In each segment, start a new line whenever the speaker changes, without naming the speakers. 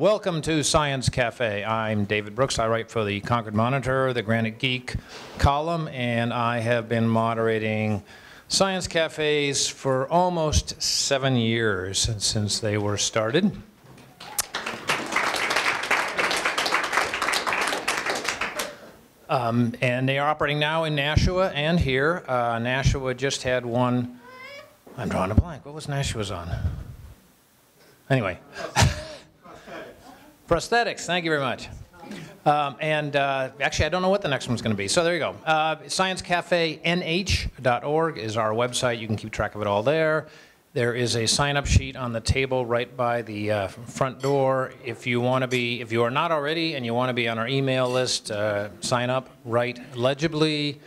Welcome to Science Cafe. I'm David Brooks. I write for the Concord Monitor, the Granite Geek column, and I have been moderating Science Cafes for almost 7 years since they were started. And they are operating now in Nashua and here. Nashua just had one. I'm drawing a blank. What was Nashua's on? Anyway. Prosthetics, thank you very much. Actually, I don't know what the next one's going to be, so there you go. ScienceCafeNH.org is our website. You can keep track of it all there. There is a sign-up sheet on the table right by the front door. If you are not already and you want to be on our email list, sign up, write legibly.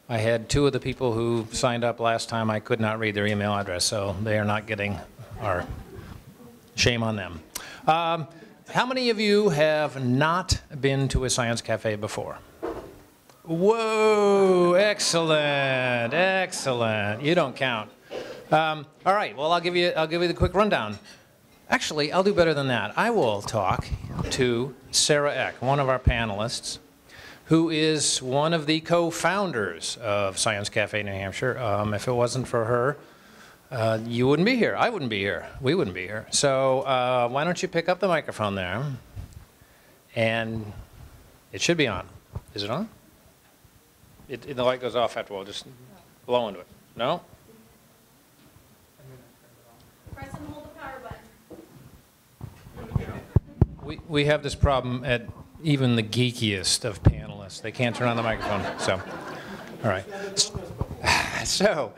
I had 2 of the people who signed up last time. I could not read their email address, so they are not getting our shame on them. How many of you have not been to a Science Cafe before? Whoa, excellent, excellent. You don't count. All right, well, I'll give you the quick rundown. Actually, I'll do better than that. I will talk to Sarah Eck, one of our panelists, who is one of the co-founders of Science Cafe New Hampshire. If it wasn't for her, you wouldn't be here. I wouldn't be here. We wouldn't be here. So why don't you pick up the microphone there? And it should be on. Is it on? The light goes off after a while. Just blow into it. No?
Press and hold the power button.
We have this problem at even the geekiest of panelists. They can't turn on the microphone. So, all right. So.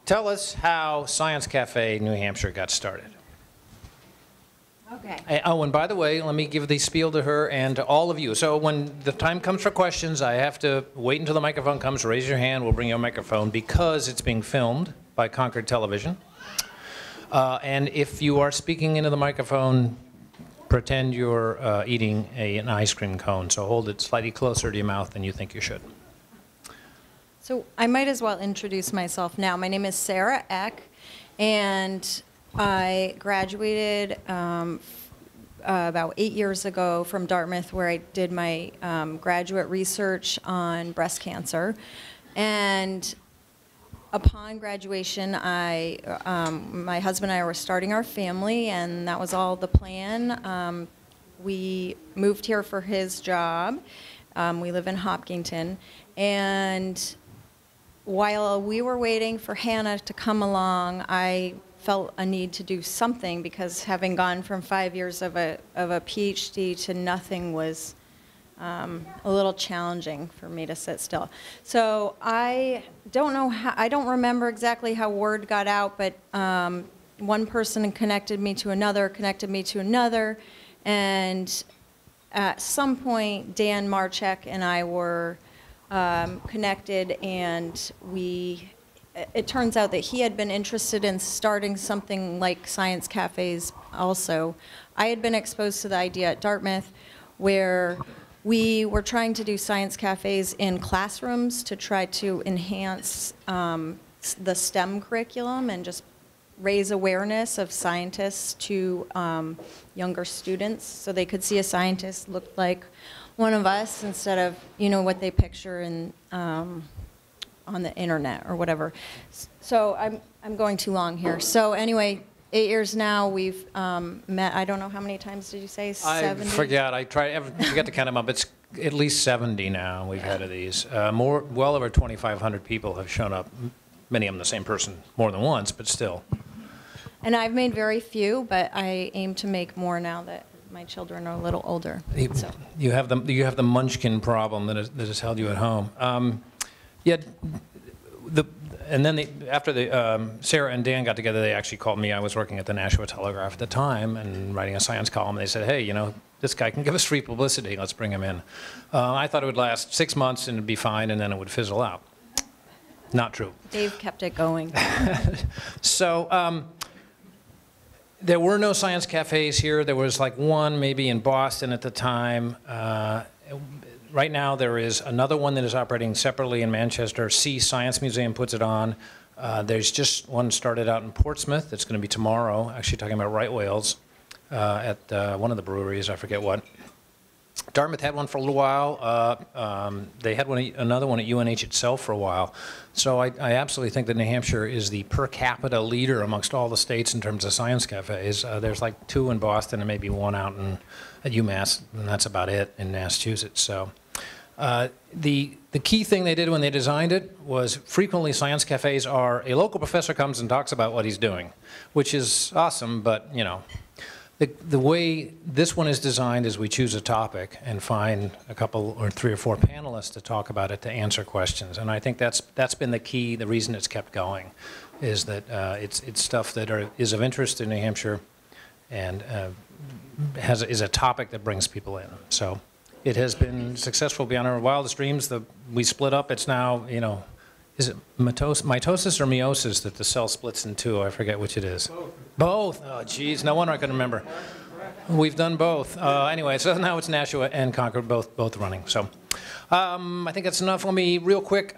Tell us how Science Cafe New Hampshire got started.
Okay.
Oh, and by the way, let me give the spiel to her and to all of you. So when the time comes for questions, I have to wait until the microphone comes, raise your hand, we'll bring you a microphone because it's being filmed by Concord Television. And if you are speaking into the microphone, pretend you're eating an ice cream cone. So hold it slightly closer to your mouth than you think you should.
So I might as well introduce myself now. My name is Sarah Eck, and I graduated about 8 years ago from Dartmouth, where I did my graduate research on breast cancer. And upon graduation, my husband and I were starting our family, and that was all the plan. We moved here for his job. We live in Hopkinton, and while we were waiting for Hannah to come along, I felt a need to do something because having gone from 5 years of a PhD to nothing was a little challenging for me to sit still. So I don't remember exactly how word got out, but one person connected me to another, and at some point Dan Marchek and I were connected, and it turns out that he had been interested in starting something like Science Cafes also. I had been exposed to the idea at Dartmouth where we were trying to do Science Cafes in classrooms to try to enhance the STEM curriculum and just raise awareness of scientists to younger students so they could see a scientist look like one of us instead of, what they picture in, on the internet or whatever. So I'm going too long here. So anyway, 8 years now, we've met, I don't know how many times did you say, 70?
I forget. I forget to count them up. It's at least 70 now we've had of these. Well over 2,500 people have shown up, many of them the same person more than once, but still.
And I've made very few, but I aim to make more now that my children are a little older. So.
You have the munchkin problem that has held you at home. After Sarah and Dan got together, they actually called me. I was working at the Nashua Telegraph at the time and writing a science column. They said, hey, this guy can give us free publicity. Let's bring him in. I thought it would last 6 months and it'd be fine, and then it would fizzle out. Not true.
Dave kept it going.
So. There were no Science Cafes here. There was like one maybe in Boston at the time. Right now there is another one that is operating separately in Manchester. Sea Science Museum puts it on. There's just one started out in Portsmouth. It's going to be tomorrow, actually talking about right whales. at one of the breweries, I forget what. Dartmouth had one for a little while. They had another one at UNH itself for a while. So I absolutely think that New Hampshire is the per capita leader amongst all the states in terms of science cafes. There's like 2 in Boston and maybe 1 out at UMass, and that's about it in Massachusetts. So the key thing they did when they designed it was frequently science cafes are a local professor comes and talks about what he's doing, which is awesome, but you know. The way this one is designed is we choose a topic and find a couple or 3 or 4 panelists to talk about it to answer questions. And I think that's been the key, the reason it's kept going, is that it's stuff that is of interest in New Hampshire and is a topic that brings people in. So it has been successful beyond our wildest dreams. We split up. It's now, you know, is it mitosis or meiosis that the cell splits in 2? I forget which it is. Both. Oh, geez. No wonder I couldn't remember. We've done both. Anyway, so now it's Nashua and Concord both running. So I think that's enough. Let me, real quick,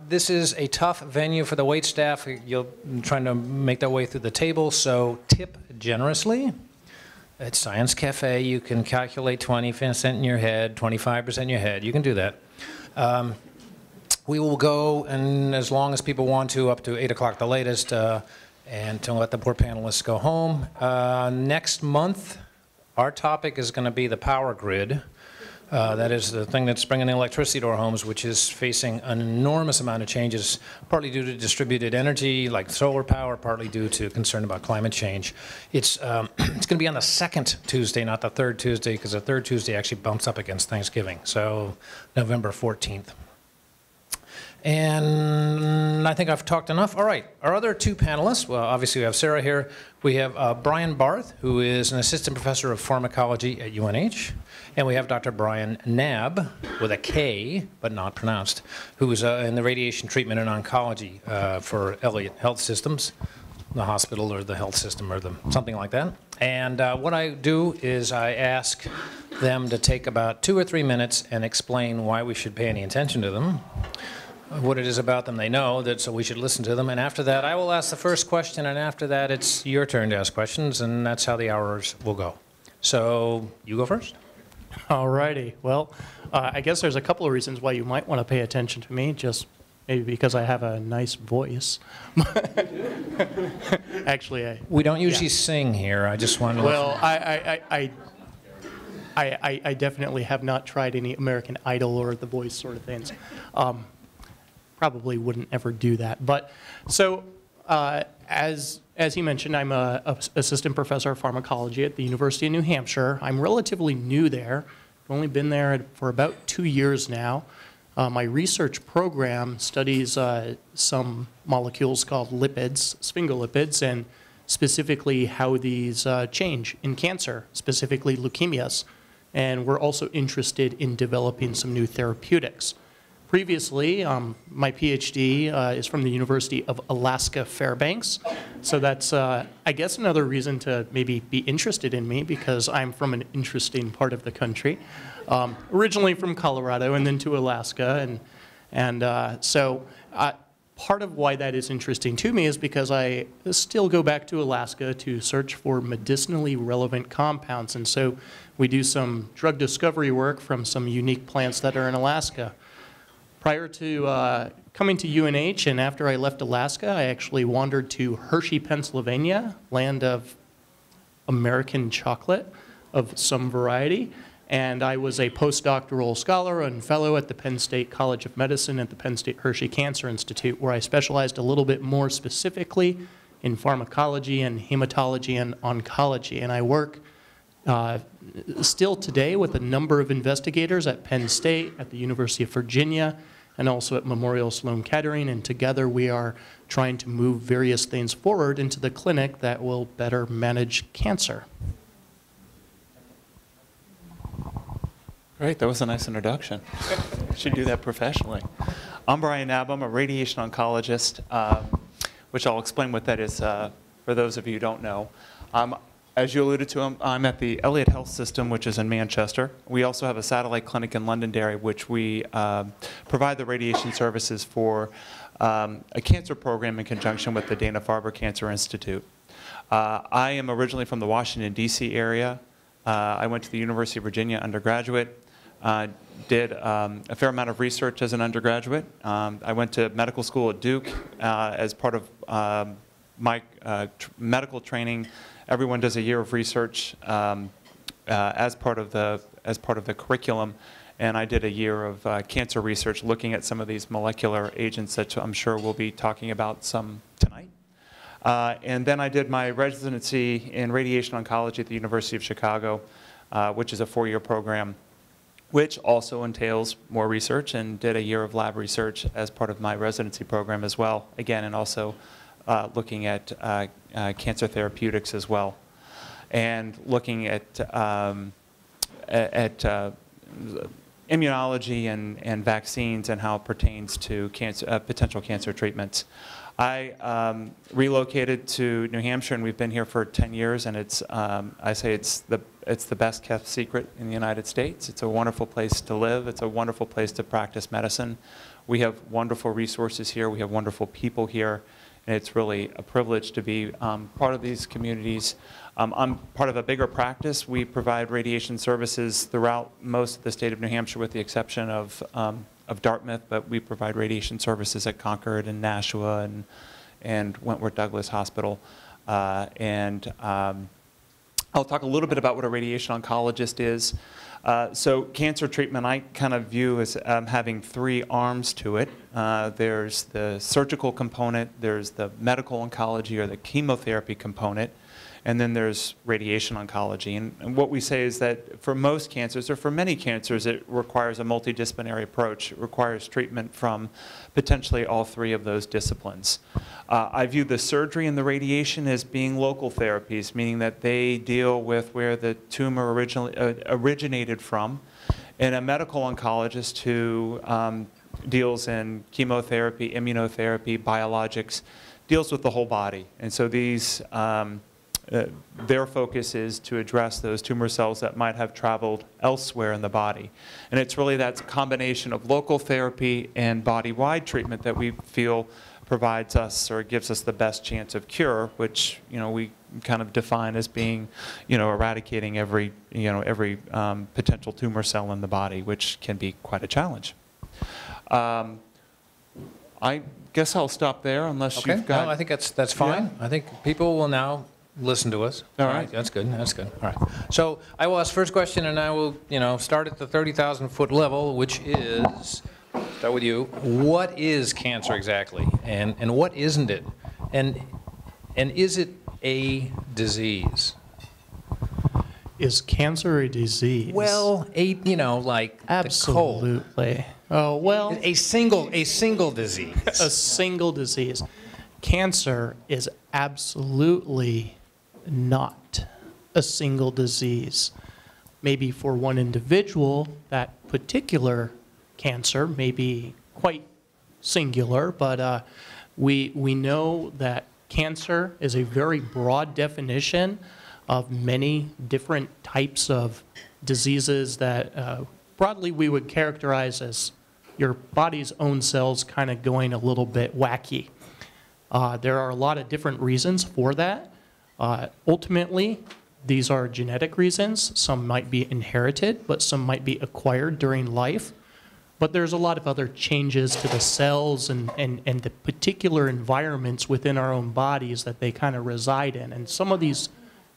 this is a tough venue for the wait staff. You're trying to make their way through the table, so tip generously. At Science Cafe, you can calculate 20% in your head, 25% in your head. You can do that. We will go, and as long as people want to, up to 8 o'clock the latest, and to let the poor panelists go home. Next month, our topic is going to be the power grid. That is the thing that's bringing the electricity to our homes, which is facing an enormous amount of changes, partly due to distributed energy, like solar power, partly due to concern about climate change. It's going to be on the 2nd Tuesday, not the 3rd Tuesday, because the 3rd Tuesday actually bumps up against Thanksgiving, so November 14th. And I think I've talked enough. All right, our other 2 panelists, well, obviously we have Sarah here. We have Brian Barth, who is an assistant professor of pharmacology at UNH. And we have Dr. Brian Knabb, with a K, but not pronounced, who is in the radiation treatment and oncology for Elliott Health Systems, the hospital or the health system or something like that. And what I do is I ask them to take about 2 or 3 minutes and explain why we should pay any attention to them, what it is about them they know, so we should listen to them. And after that, I will ask the first question, and after that, it's your turn to ask questions, and that's how the hours will go. So you go first.
All righty. Well, I guess there's a couple of reasons why you might want to pay attention to me, just maybe because I have a nice voice. Actually,
we don't usually sing here. I just want to.
Well, I definitely have not tried any American Idol or The Voice sort of things. Probably wouldn't ever do that. But so as he mentioned, I'm an assistant professor of pharmacology at the University of New Hampshire. I'm relatively new there. I've only been there for about 2 years now. My research program studies some molecules called lipids, sphingolipids, and specifically how these change in cancer, specifically leukemias. And we're also interested in developing some new therapeutics. Previously, my PhD is from the University of Alaska Fairbanks. So that's, I guess, another reason to maybe be interested in me, because I'm from an interesting part of the country. Originally from Colorado and then to Alaska. So part of why that is interesting to me is because I still go back to Alaska to search for medicinally relevant compounds. And so we do some drug discovery work from some unique plants that are in Alaska. Prior to coming to UNH and after I left Alaska, I actually wandered to Hershey, Pennsylvania, land of American chocolate of some variety. And I was a postdoctoral scholar and fellow at the Penn State College of Medicine at the Penn State Hershey Cancer Institute, where I specialized a little bit more specifically in pharmacology and hematology and oncology. And I work still today with a number of investigators at Penn State, at the University of Virginia, and also at Memorial Sloan Kettering, and together we are trying to move various things forward into the clinic that will better manage cancer.
Great, that was a nice introduction. Should do that professionally. I'm Brian Knabb. I'm a radiation oncologist, which I'll explain what that is for those of you who don't know. As you alluded to, I'm at the Elliott Health System, which is in Manchester. We also have a satellite clinic in Londonderry, which we provide the radiation services for a cancer program in conjunction with the Dana-Farber Cancer Institute. I am originally from the Washington, D.C. area. I went to the University of Virginia undergraduate, did a fair amount of research as an undergraduate. I went to medical school at Duke as part of my medical training. Everyone does a year of research as part of the curriculum, and I did a year of cancer research looking at some of these molecular agents that I'm sure we'll be talking about some tonight. And then I did my residency in radiation oncology at the University of Chicago, which is a 4-year program, which also entails more research, and did a year of lab research as part of my residency program as well, again, and also looking at cancer therapeutics as well, and looking at immunology and vaccines and how it pertains to cancer, potential cancer treatments. I relocated to New Hampshire, and we've been here for 10 years, and it's, I say it's the best kept secret in the United States. It's a wonderful place to live. It's a wonderful place to practice medicine. We have wonderful resources here. We have wonderful people here, and it's really a privilege to be part of these communities. I'm part of a bigger practice. We provide radiation services throughout most of the state of New Hampshire, with the exception of Dartmouth, but we provide radiation services at Concord and Nashua and Wentworth Douglas Hospital. I'll talk a little bit about what a radiation oncologist is. So cancer treatment I kind of view as having 3 arms to it. There's the surgical component, there's the medical oncology or the chemotherapy component, and then there's radiation oncology. And what we say is that for most cancers, or for many cancers, it requires a multidisciplinary approach. It requires treatment from potentially all 3 of those disciplines. I view the surgery and the radiation as being local therapies, meaning that they deal with where the tumor originated from. And a medical oncologist who deals in chemotherapy, immunotherapy, biologics, deals with the whole body. And so these their focus is to address those tumor cells that might have traveled elsewhere in the body. And it's really that combination of local therapy and body-wide treatment that we feel provides us or gives us the best chance of cure, which we kind of define as being eradicating every potential tumor cell in the body, which can be quite a challenge. I guess I'll stop there unless you've got...
No, I think that's fine.
Yeah.
I think people will now listen to us.
All right.
That's good. That's good. All right. So I will ask first question, and I will, start at the 30,000-foot level, which is, start with you. What is cancer exactly, and what isn't it, and is it a disease?
Is cancer a disease?
Well, like
absolutely.
The cold.
Oh well.
A single disease.
A single disease. Cancer is absolutely not a single disease. Maybe for one individual, that particular cancer may be quite singular, but we know that cancer is a very broad definition of many different types of diseases that broadly we would characterize as your body's own cells kind of going a little bit wacky. There are a lot of different reasons for that. Ultimately, these are genetic reasons. Some might be inherited, but some might be acquired during life. But there's a lot of other changes to the cells and the particular environments within our own bodies that they kind of reside in. And some of these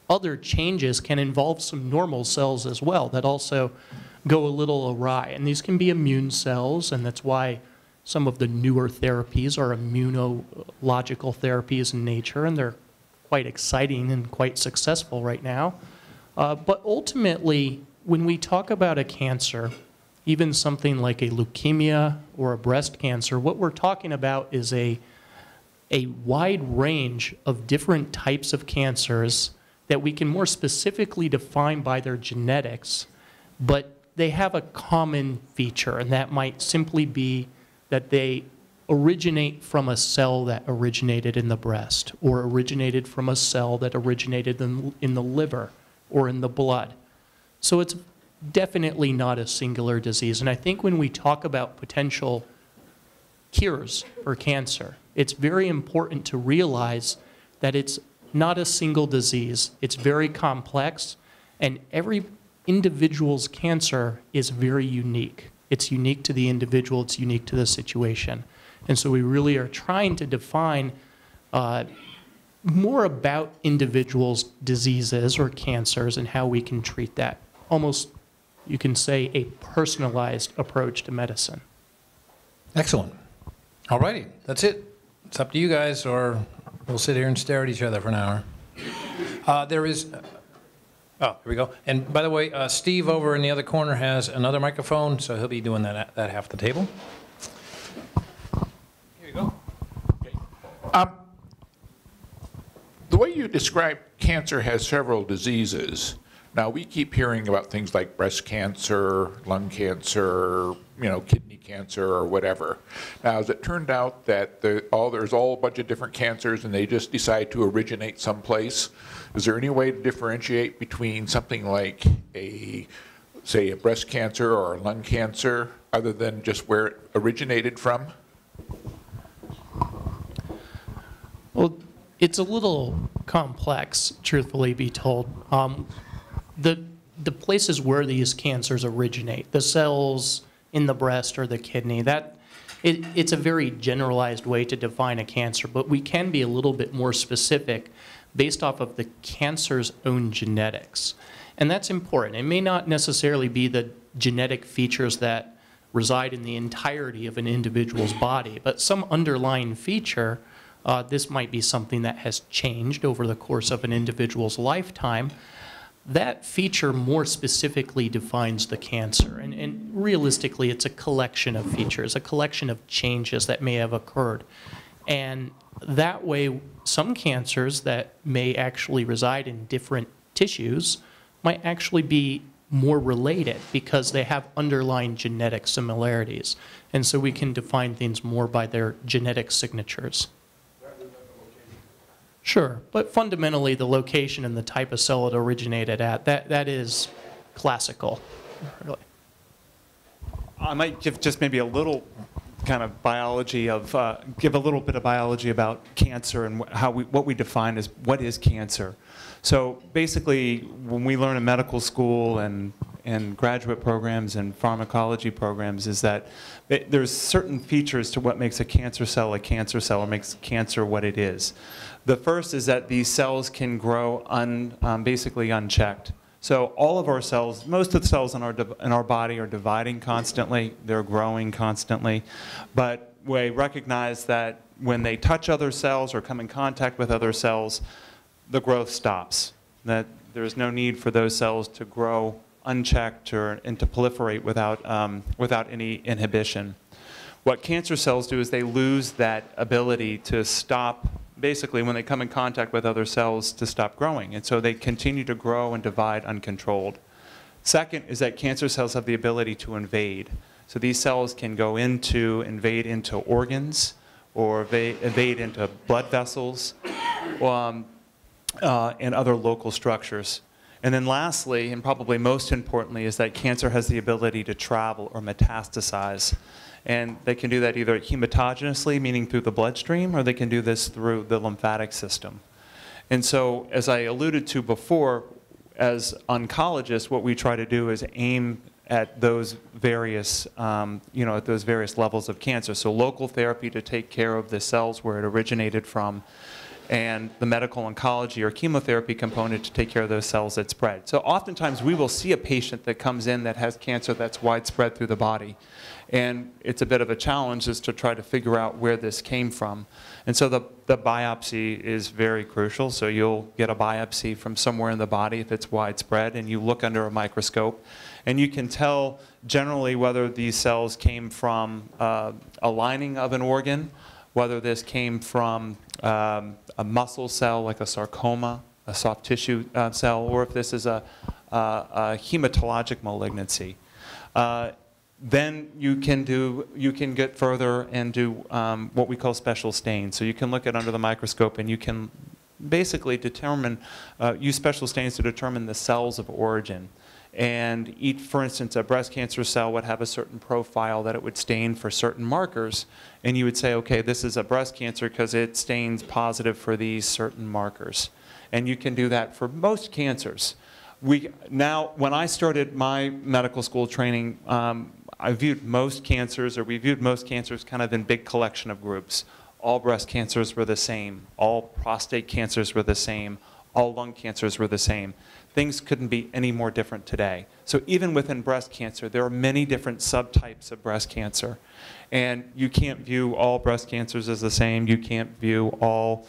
other changes can involve some normal cells as well that also go a little awry. And these can be immune cells, and that's why some of the newer therapies are immunological therapies in nature, and they're quite exciting and quite successful right now. But ultimately, when we talk about a cancer, even something like a leukemia or a breast cancer, what we're talking about is a wide range of different types of cancers that we can more specifically define by their genetics, but they have a common feature, and that might simply be that they originate from a cell that originated in the breast, or originated from a cell that originated in the liver or in the blood. So it's definitely not a singular disease. And I think when we talk about potential cures for cancer, it's very important to realize that it's not a single disease. It's very complex, and every individual's cancer is very unique. It's unique to the individual, it's unique to the situation. And so we really are trying to define more about individuals' diseases or cancers and how we can treat that. Almost, you can say, a personalized approach to medicine.
Excellent. All righty, that's it. It's up to you guys, or we'll sit here and stare at each other for an hour. There is, oh, here we go. And by the way, Steve over in the other corner has another microphone, so he'll be doing that half the table. Here you go.
The way you describe cancer has several diseases. Now, we keep hearing about things like breast cancer, lung cancer, kidney cancer or whatever. Now, as it turned out that there's all a bunch of different cancers and they just decide to originate someplace, is there any way to differentiate between something like say a breast cancer or a lung cancer other than just where it originated from?
Well, it's a little complex, truthfully be told. The places where these cancers originate, the cells in the breast or the kidney, it's a very generalized way to define a cancer, but we can be a little bit more specific based off of the cancer's own genetics. And that's important. It may not necessarily be the genetic features that reside in the entirety of an individual's body, but some underlying feature. This might be something that has changed over the course of an individual's lifetime. That feature more specifically defines the cancer. And realistically, it's a collection of features, a collection of changes that may have occurred. And that way, some cancers that may actually reside in different tissues might actually be more related because they have underlying genetic similarities. And so we can define things more by their genetic signatures. Sure, but fundamentally the location and the type of cell it originated at, that is classical. Really.
I might give just maybe a little kind of biology of, give a little bit of biology about cancer and what we define as what is cancer. So basically, when we learn in medical school and graduate programs and pharmacology programs, is that there's certain features to what makes a cancer cell or makes cancer what it is. The first is that these cells can grow basically unchecked. So all of our cells, most of the cells in our body are dividing constantly, they're growing constantly, but we recognize that when they touch other cells or come in contact with other cells, the growth stops. That there's no need for those cells to grow unchecked and to proliferate without any inhibition. What cancer cells do is they lose that ability to stop, basically when they come in contact with other cells, to stop growing. And so they continue to grow and divide uncontrolled. Second is that cancer cells have the ability to invade. So these cells can invade into organs or invade into blood vessels and other local structures. And then lastly, and probably most importantly, is that cancer has the ability to travel or metastasize. And they can do that either hematogenously, meaning through the bloodstream, or they can do this through the lymphatic system. And so, as I alluded to before, as oncologists, what we try to do is aim at those various, at those various levels of cancer. So local therapy to take care of the cells where it originated from, and the medical oncology or chemotherapy component to take care of those cells that spread. So oftentimes we will see a patient that comes in that has cancer that's widespread through the body. And it's a bit of a challenge is to try to figure out where this came from. And so the biopsy is very crucial. So you'll get a biopsy from somewhere in the body if it's widespread, and you look under a microscope. And you can tell generally whether these cells came from a lining of an organ, whether this came from a muscle cell like a sarcoma, a soft tissue cell, or if this is a hematologic malignancy. Then you can get further and do what we call special stains. So you can look at under the microscope and you can basically use special stains to determine the cells of origin. And for instance, a breast cancer cell would have a certain profile that it would stain for certain markers. And you would say, okay, this is a breast cancer because it stains positive for these certain markers. And you can do that for most cancers. When I started my medical school training, we viewed most cancers kind of in big collection of groups. All breast cancers were the same. All prostate cancers were the same. All lung cancers were the same. Things couldn't be any more different today. So even within breast cancer, there are many different subtypes of breast cancer. And you can't view all breast cancers as the same. You can't view all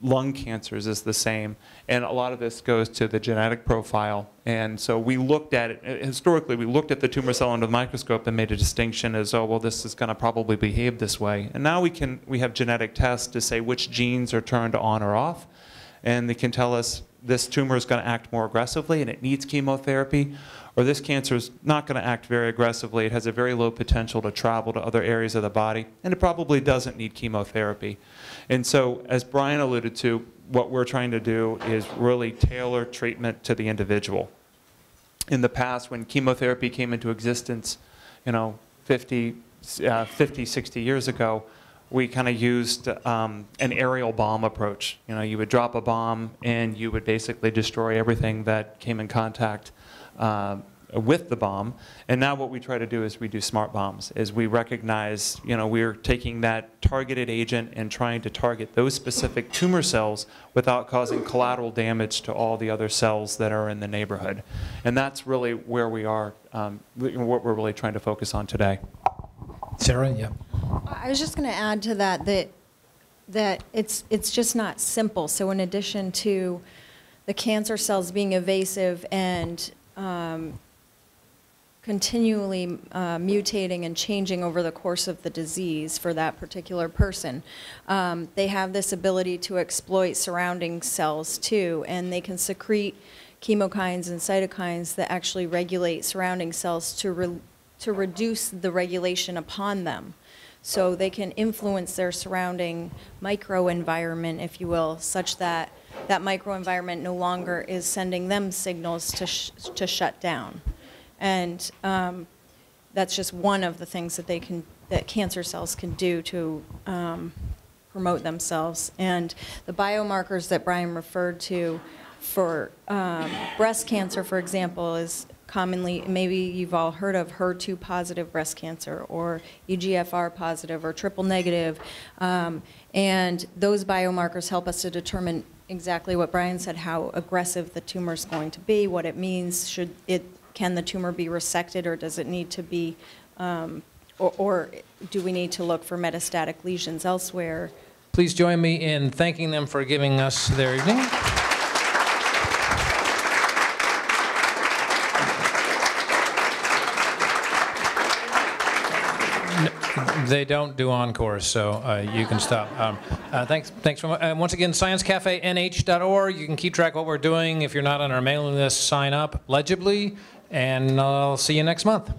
lung cancers as the same. And a lot of this goes to the genetic profile. And so we looked at it, historically, we looked at the tumor cell under the microscope and made a distinction as, oh, well, this is going to probably behave this way. And now we have genetic tests to say which genes are turned on or off. And they can tell us this tumor is going to act more aggressively and it needs chemotherapy, or this cancer is not going to act very aggressively. It has a very low potential to travel to other areas of the body, and it probably doesn't need chemotherapy. And so, as Brian alluded to, what we're trying to do is really tailor treatment to the individual. In the past, when chemotherapy came into existence, 50, 60 years ago, we kind of used an aerial bomb approach. You would drop a bomb and you would basically destroy everything that came in contact with the bomb. And now what we try to do is we do smart bombs, is we recognize, we're taking that targeted agent and trying to target those specific tumor cells without causing collateral damage to all the other cells that are in the neighborhood. And that's really where we are, what we're really trying to focus on today.
Sarah, yeah.
I was just going to add to that it's just not simple. So in addition to the cancer cells being evasive and continually mutating and changing over the course of the disease for that particular person, they have this ability to exploit surrounding cells too, and they can secrete chemokines and cytokines that actually regulate surrounding cells to reduce the regulation upon them. So they can influence their surrounding microenvironment, if you will, such that that microenvironment no longer is sending them signals to shut down. And that's just one of the things that cancer cells can do to promote themselves. And the biomarkers that Brian referred to for breast cancer, for example, is commonly, maybe you've all heard of HER2 positive breast cancer or EGFR positive or triple negative. And those biomarkers help us to determine exactly what Brian said, how aggressive the tumor is going to be, what it means, can the tumor be resected, or does it need to be, or do we need to look for metastatic lesions elsewhere?
Please join me in thanking them for giving us their evening. They don't do encores, so you can stop. Thanks for once again, sciencecafenh.org. You can keep track of what we're doing. If you're not on our mailing list, sign up legibly, and I'll see you next month.